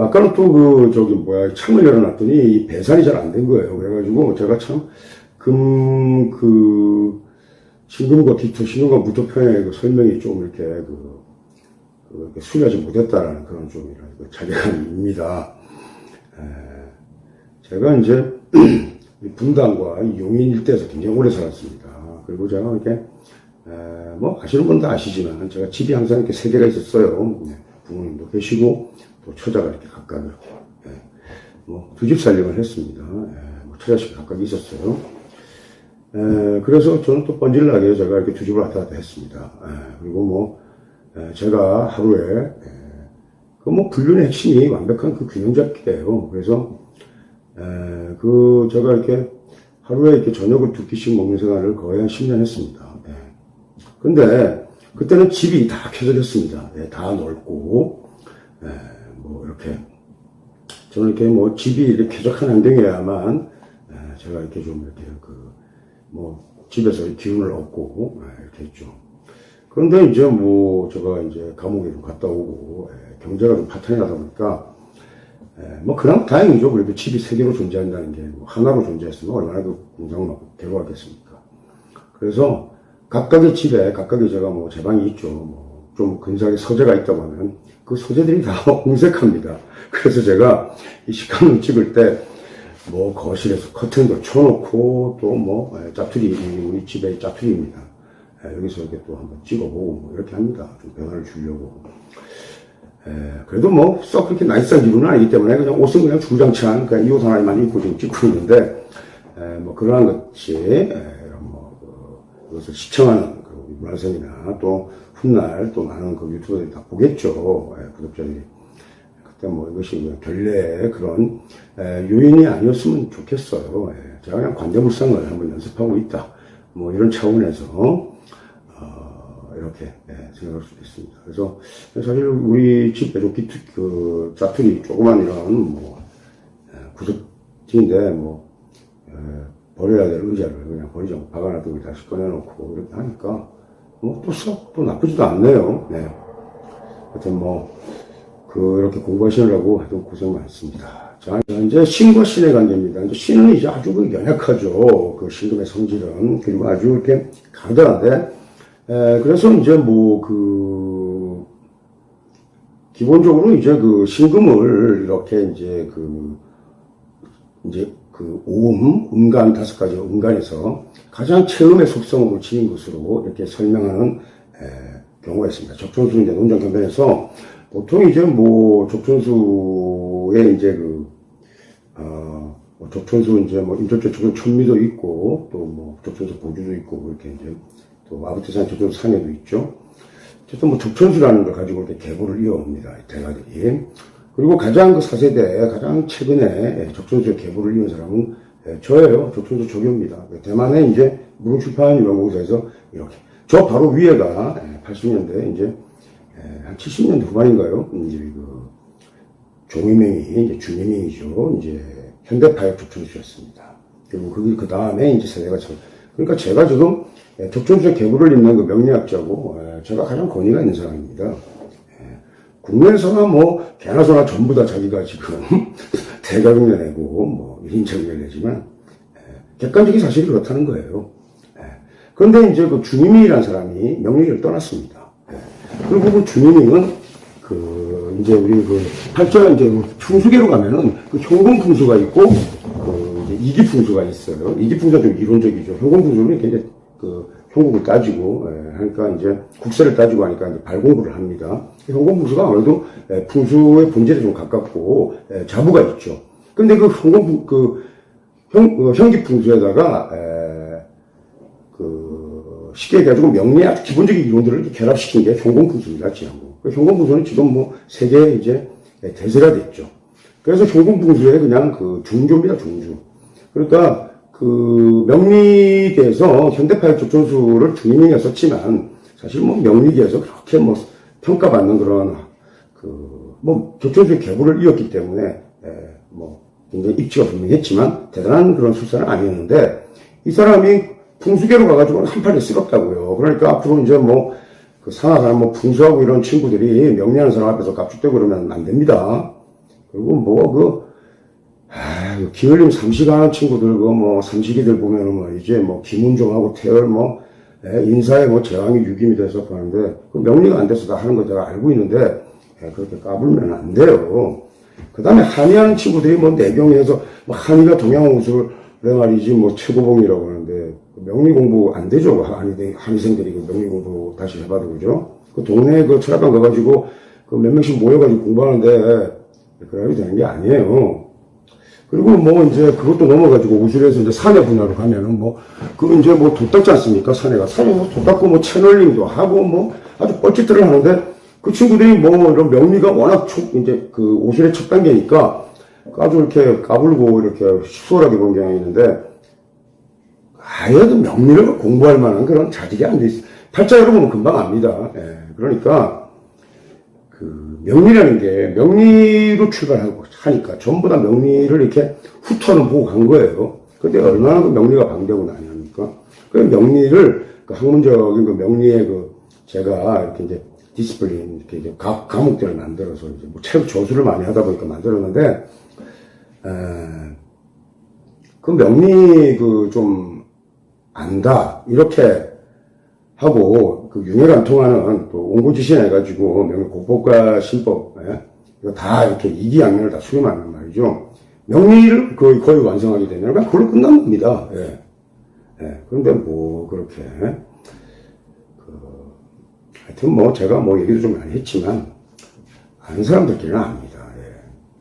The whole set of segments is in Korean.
아까는 또 창을 열어놨더니 이 배산이 잘 안 된 거예요. 그래가지고 제가 참, 신금과 기토, 신금과 무토편의 그 설명이 좀 이렇게 수리하지 못했다라는 그런 좀 이런 자괴감입니다. 제가 이제 분당과 용인 일대에서 굉장히 오래 살았습니다. 그리고 제가 이렇게 아시는 분 다 아시지만 제가 집이 항상 이렇게 세 개가 있었어요. 부모님도 계시고 또 처자가 이렇게 각각 이렇게 두 집 살림을 했습니다. 처자식 각각 있었어요. 그래서 저는 또 뻔질나게 제가 이렇게 두 집을 왔다 갔다 했습니다. 그리고 제가 하루에 불륜의 핵심이 완벽한 균형 잡기예요. 그래서 제가 이렇게 하루에 이렇게 저녁을 2끼씩 먹는 생활을 거의 한 10년 했습니다. 근데 그때는 집이 다 켜져졌습니다. 다 넓고 이렇게 저는 이렇게 집이 이렇게 쾌적한 환경이어야만 제가 이렇게 좀 이렇게 집에서 기운을 얻고 이렇게 했죠. 그런데 이제 제가 이제 감옥에 좀 갔다 오고 경제가 좀 파탄이 나다 보니까 그나마 다행이죠. 그래도 집이 세 개로 존재한다는 게 하나로 존재했으면 얼마나 공장을 괴로워하겠습니까. 그래서 각각의 집에 각각의 제가 제 방이 있죠. 좀 근사하게 서재가 있다고 하면 그 서재들이 다 홍색합니다. 그래서 제가 이 식감을 찍을 때 거실에서 커튼도 쳐놓고 또 짜투리, 우리 집의 짜투리입니다. 여기서 이렇게 또 한번 찍어보고 이렇게 합니다. 좀 변화를 주려고. 그래도 썩 그렇게 나이스한 기분은 아니기 때문에 그냥 옷은 그냥 주구장창 그냥 이 옷 하나만 입고 지금 찍고 있는데 그러한 것이 이것을 시청하는 문화생이나 또 훗날 또 많은 유튜버들이 다 보겠죠. 구독자들이. 그때 이것이 결례의 그런 요인이 아니었으면 좋겠어요. 제가 그냥 관대물상을 한번 연습하고 있다. 이런 차원에서 이렇게 생각할 수도 있습니다. 그래서 사실 우리 집에도 짜투리 조그만 이런 구석진인데 버려야 될 의자를 그냥 버리자고 박아놔두고 다시 꺼내놓고 이렇게 하니까 또 나쁘지도 않네요. 하여튼 이렇게 공부하시느라고 아주 고생 많습니다. 자, 이제 신과 신의 관계입니다. 이제 신은 이제 아주 연약하죠. 신금의 성질은. 그리고 아주 이렇게 강단한데, 그래서 이제 기본적으로 이제 신금을 이렇게 이제 음간 5가지 음간에서 가장 최음의 속성을 지닌 것으로 이렇게 설명하는 경우가 있습니다. 적천수 이제 논정견변에서 보통 이제 적천수에 이제 적천수 이제 인조적 적천 천미도 있고 또 적천수 보주도 있고 이렇게 이제 또 아부태산 적천수 상해도 있죠. 어쨌든 적천수라는 걸 가지고 이렇게 계보를 이어옵니다. 대가들이. 그리고 가장 4세대 가장 최근에 적천수의 계보를 이은 사람은 저예요. 적천수 조교입니다. 대만에 이제 무릉출판 연구소에서 이렇게 저 바로 위에가 80년대 이제 한 70년대 후반인가요? 이제 종이명이 이제 주명이죠. 이제 현대파역 적천수였습니다. 그리고 그 다음에 이제 세대가 그러니까 제가 지금 적천수의 계보를 잇는 명리학자고 제가 가장 권위가 있는 사람입니다. 국내에서나 개나 소나 전부 다 자기가 지금 대가격려 내고 1인차격려 내지만 객관적인 사실이 그렇다는 거예요. 그런데 이제 주니밍이라는 사람이 명리를 떠났습니다. 그리고 주니밍은 이제 우리 팔자 이제 풍수계로 가면은 형공풍수가 있고 이제 이기풍수가 있어요. 이기풍수가 좀 이론적이죠. 형공풍수는 이제 형국을 따지고 하니까 이제 국세를 따지고 하니까 이제 발공부를 합니다. 형공풍수가 아무래도 풍수의 본질에 좀 가깝고 자부가 있죠. 근데 형기풍수에다가 쉽게 얘기해가지고 명리학 기본적인 이론들을 이렇게 결합시킨 게 형공풍수입니다. 지향구. 형공풍수는 지금 세계에 이제 대세가 됐죠. 그래서 형공풍수의 그냥 중조입니다. 중조. 그러니까 명리계에서 현대파의 적천수를 주인이 썼지만 사실 명리계에서 그렇게 평가받는 그런 적천수의 계보를 이었기 때문에 굉장히 입지가 분명했지만 대단한 그런 술사는 아니었는데 이 사람이 풍수계로 가가지고 한 판에 쓰럽다고요. 그러니까 앞으로 이제 그 산악하는 뭐 풍수하고 이런 친구들이 명리하는 사람 앞에서 갑죽되고 그러면 안 됩니다. 그리고 기울림 삼시가하는 친구들, 삼시기들 보면은 말이지, 김은종하고 태열, 인사에 제왕이 유김이 돼서 하는데, 그 명리가 안 돼서 다 하는 거 제가 알고 있는데, 그렇게 까불면 안 돼요. 그 다음에 한의하는 친구들이 내경에서, 한의가 동양우술, 내 말이지, 최고봉이라고 하는데, 명리 공부 안 되죠. 한의생들이 그 명리 공부 다시 해봐도, 그죠? 그 동네에 그 철학관 가가지고, 그 몇 명씩 모여가지고 공부하는데, 그래야 되는 게 아니에요. 그리고 이제 그것도 넘어가지고 우술에서 이제 사내 분야로 가면은 이제 돈 닦지 않습니까? 사내가. 사내 돈 닦고 채널링도 하고 아주 뻘짓들을 하는데 그 친구들이 이런 명리가 워낙 이제 그 우술의 첫 단계니까 아주 이렇게 까불고 이렇게 수월하게 본 경향이 있는데 아예 그 명리를 공부할 만한 그런 자질이 안 돼 있어요. 팔자로 보면 금방 압니다. 예. 그러니까 명리라는 게 명리로 출발하고 하니까 전부 다 명리를 이렇게 후턴을 보고 간 거예요. 근데 얼마나 그 명리가 방대하고 나냐니까. 그 명리를 그 학문적인 그 명리의 제가 이렇게 이제 디스플린 이렇게 이제 과목들을 만들어서 이제 책 저술을 많이 하다 보니까 만들었는데 그 명리 좀 안다 이렇게 하고 그 융해가 안 통하는 또 온고지신 해가지고 명리 공법과 신법 이거 다 이렇게 이기양면을 다 수렴하는 말이죠. 명리를 거의 완성하게 되면 그걸로 끝난 겁니다. 예. 그런데 그렇게 하여튼 제가 얘기도 좀 많이 했지만 아는 사람들끼리는 압니다. 예.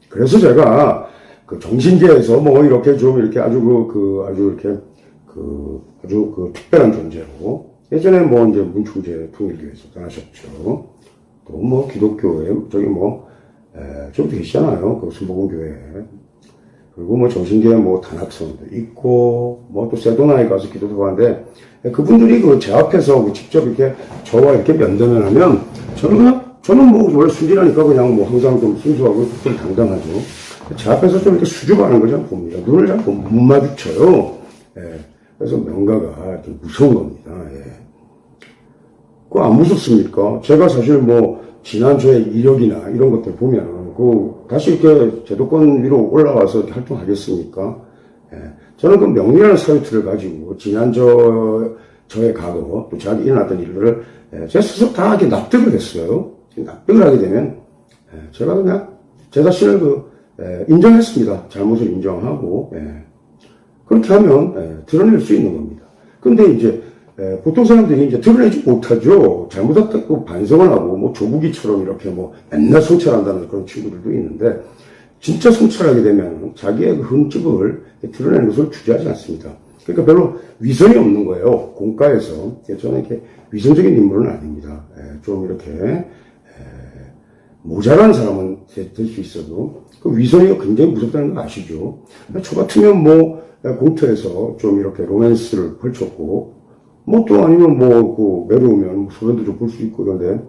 그래서 제가 그 정신계에서 이렇게 좀 이렇게 아주 아주 특별한 존재로 예전에 이제 문충재 통일교에서 떠나셨죠. 또 기독교에 저기도 계시잖아요. 그 순복음교회. 그리고 정신계에 단학성도 있고 또 세도나에 가서 기도도 하는데 그분들이 제 앞에서 직접 이렇게 저와 이렇게 면대면하면 저는 원래 순진하니까 그냥 항상 좀 순수하고 좀 당당하죠. 제 앞에서 좀 이렇게 수줍어하는 걸 잘 봅니다. 눈을 잘 못 마주쳐요. 예. 그래서 명가가 이렇게 무서운 겁니다. 예. 그거 안 무섭습니까? 제가 사실 지난 저의 이력이나 이런 것들 보면 다시 이렇게 제도권 위로 올라와서 활동하겠습니까? 예. 저는 그 명리라는 사유틀을 가지고 지난 저의 과거 또 저한테 일어났던 일들을 제 스스로 다 이렇게 납득을 했어요. 납득을 하게 되면 제가 그냥 제 자신을 인정했습니다. 잘못을 인정하고 그렇게 하면 드러낼 수 있는 겁니다. 근데 이제 보통 사람들이 이제 드러내지 못하죠. 잘못했다고 반성을 하고 조국이처럼 이렇게 맨날 성찰한다는 그런 친구들도 있는데 진짜 성찰하게 되면 자기의 그 흠집을 드러내는 것을 주저하지 않습니다. 그러니까 별로 위선이 없는 거예요. 공과에서. 저는 이렇게 위선적인 인물은 아닙니다. 좀 이렇게 모자란 사람은 될 수 있어도 그 위선이 굉장히 무섭다는 거 아시죠? 저 같으면 공터에서 좀 이렇게 로맨스를 펼쳤고 또 아니면 외로우면 소변도 좀 볼 수 있고 그런데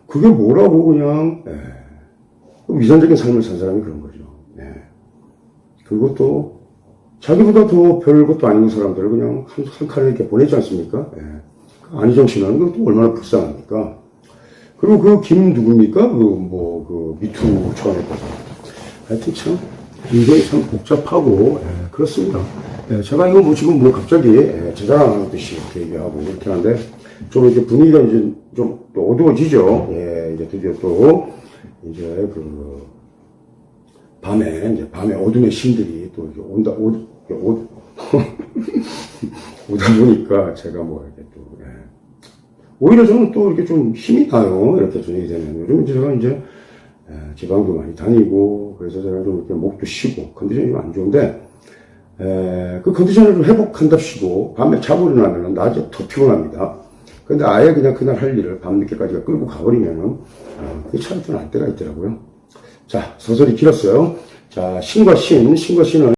그게 뭐라고 그냥 위선적인 삶을 산 사람이 그런 거죠. 그리고 또 자기보다 더 별것도 아닌 사람들을 그냥 한 칸에 이렇게 보내지 않습니까? 안희정 씨는 그것도 얼마나 불쌍합니까? 그리고 누굽니까? 미투 차원의 거죠. 하여튼 참 굉장히 참 복잡하고 그렇습니다. 제가 이거 지금 갑자기 제 자랑하듯이 이렇게 얘기하고 이렇게 하는데 좀 이렇게 분위기가 이제 좀 또 어두워지죠. 이제 드디어 또 이제 밤에 어둠의 신들이 또 이렇게 오다 보니까 제가 이렇게 또 오히려 저는 또 이렇게 좀 힘이 나요. 이렇게 저녁이 되면 요즘 제가 이제 지방도 많이 다니고 그래서 제가 좀 이렇게 목도 쉬고 컨디션이 안 좋은데 그 컨디션을 회복한답시고 밤에 자고 일어나면 낮에 더 피곤합니다. 근데 아예 그냥 그날 할 일을 밤늦게까지 끌고 가버리면은 그게 참 좀 알 때가 있더라고요. 자, 서설이 길었어요. 자, 신과 신은